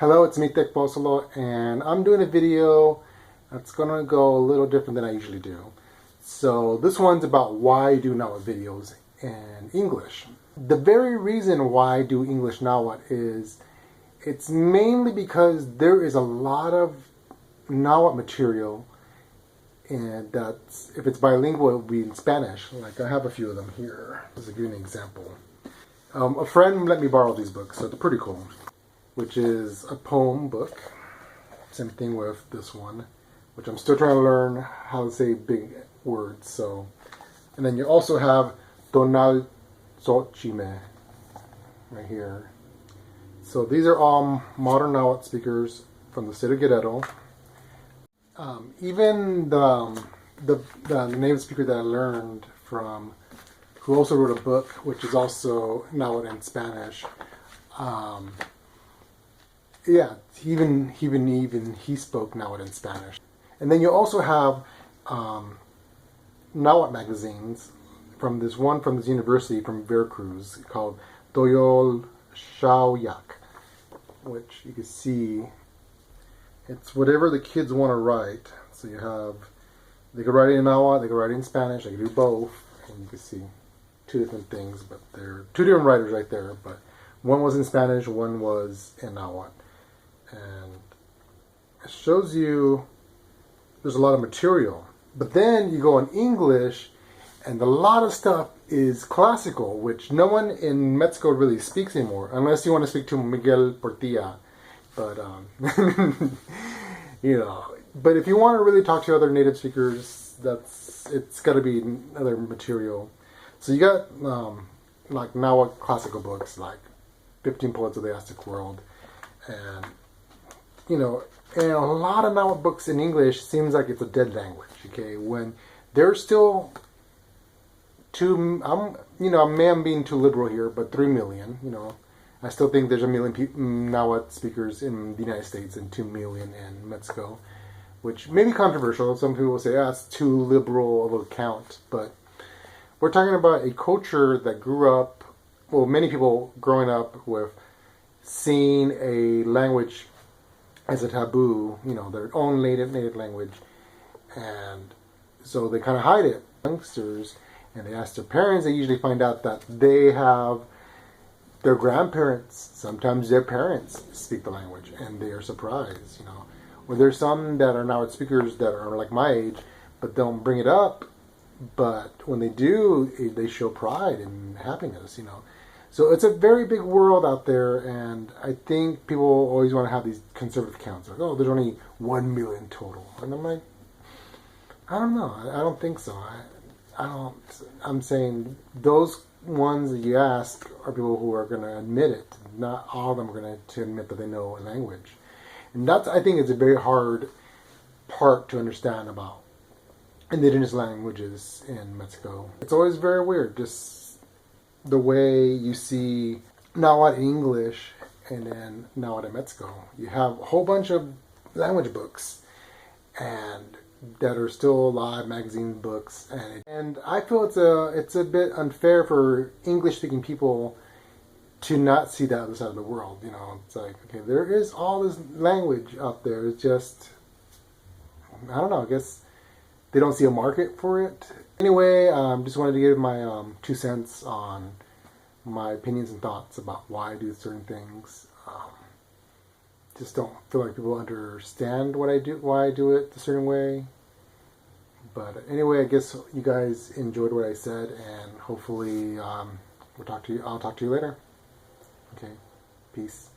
Hello, it's me, Tech Bosolo, and I'm doing a video that's gonna go a little different than I usually do. So this one's about why I do Nahuatl videos in English. The very reason why I do English Nahuatl is it's mainly because there is a lot of Nahuatl material, and that's, if it's bilingual, it will be in Spanish. Like I have a few of them here. Just to give you an example. A friend let me borrow these books, so they're pretty cool. Which is a poem book. Same thing with this one, which I'm still trying to learn how to say big words. So, and then you also have Tonal Xochime right here. So these are all modern Nahuatl speakers from the state of Guerrero. Even the native speaker that I learned from, who also wrote a book, which is also Nahuatl and Spanish. Yeah, even he spoke Nahuatl in Spanish. And then you also have Nahuatl magazines from this university from Veracruz called Toyol Shaoyak, which you can see it's whatever the kids want to write. So you have, they could write it in Nahuatl, they could write it in Spanish, they could do both, and you can see two different things, but they're two different writers right there, but one was in Spanish, one was in Nahuatl. And it shows you there's a lot of material. But then you go in English, and a lot of stuff is classical, which no one in Mexico really speaks anymore, unless you want to speak to Miguel Portilla. But, you know, but if you want to really talk to other native speakers, it's got to be other material. So you got, like Nahuatl classical books, like 15 Poets of the Aztec World, and you know, and a lot of Nahuatl books in English seems like it's a dead language, okay? When there's still I'm being too liberal here, but 3 million, you know. I still think there's 1 million Nahuatl speakers in the United States and 2 million in Mexico, which may be controversial. Some people will say, it's too liberal of a count, but we're talking about a culture that grew up, well, many people growing up with seeing a language as a taboo, you know, their own native language, and so they kind of hide it. Youngsters, and they ask their parents, they usually find out that they have their grandparents, sometimes their parents speak the language, and they are surprised, you know. Or there's some that are Nahuatl speakers that are like my age, but don't bring it up, but when they do, they show pride and happiness, you know. So it's a very big world out there, and I think people always want to have these conservative counts. Like, oh, there's only 1 million total. And I'm like, I don't know. I don't think so. I'm saying those ones that you ask are people who are going to admit it. Not all of them are going to admit that they know a language. And that's, I think, it's a very hard part to understand about indigenous languages in Mexico. It's always very weird, just the way you see Nahuatl English and then Nahuatl in Mexico. You have a whole bunch of language books and that are still alive, magazine books, and I feel it's a bit unfair for English-speaking people to not see that other side of the world. You know, it's like, okay, there is all this language out there. It's just, I don't know, I guess they don't see a market for it. Anyway, just wanted to give my 2 cents on my opinions and thoughts about why I do certain things. Just don't feel like people understand what I do, why I do it a certain way. But anyway, I guess you guys enjoyed what I said, and hopefully I'll talk to you later. Okay, peace.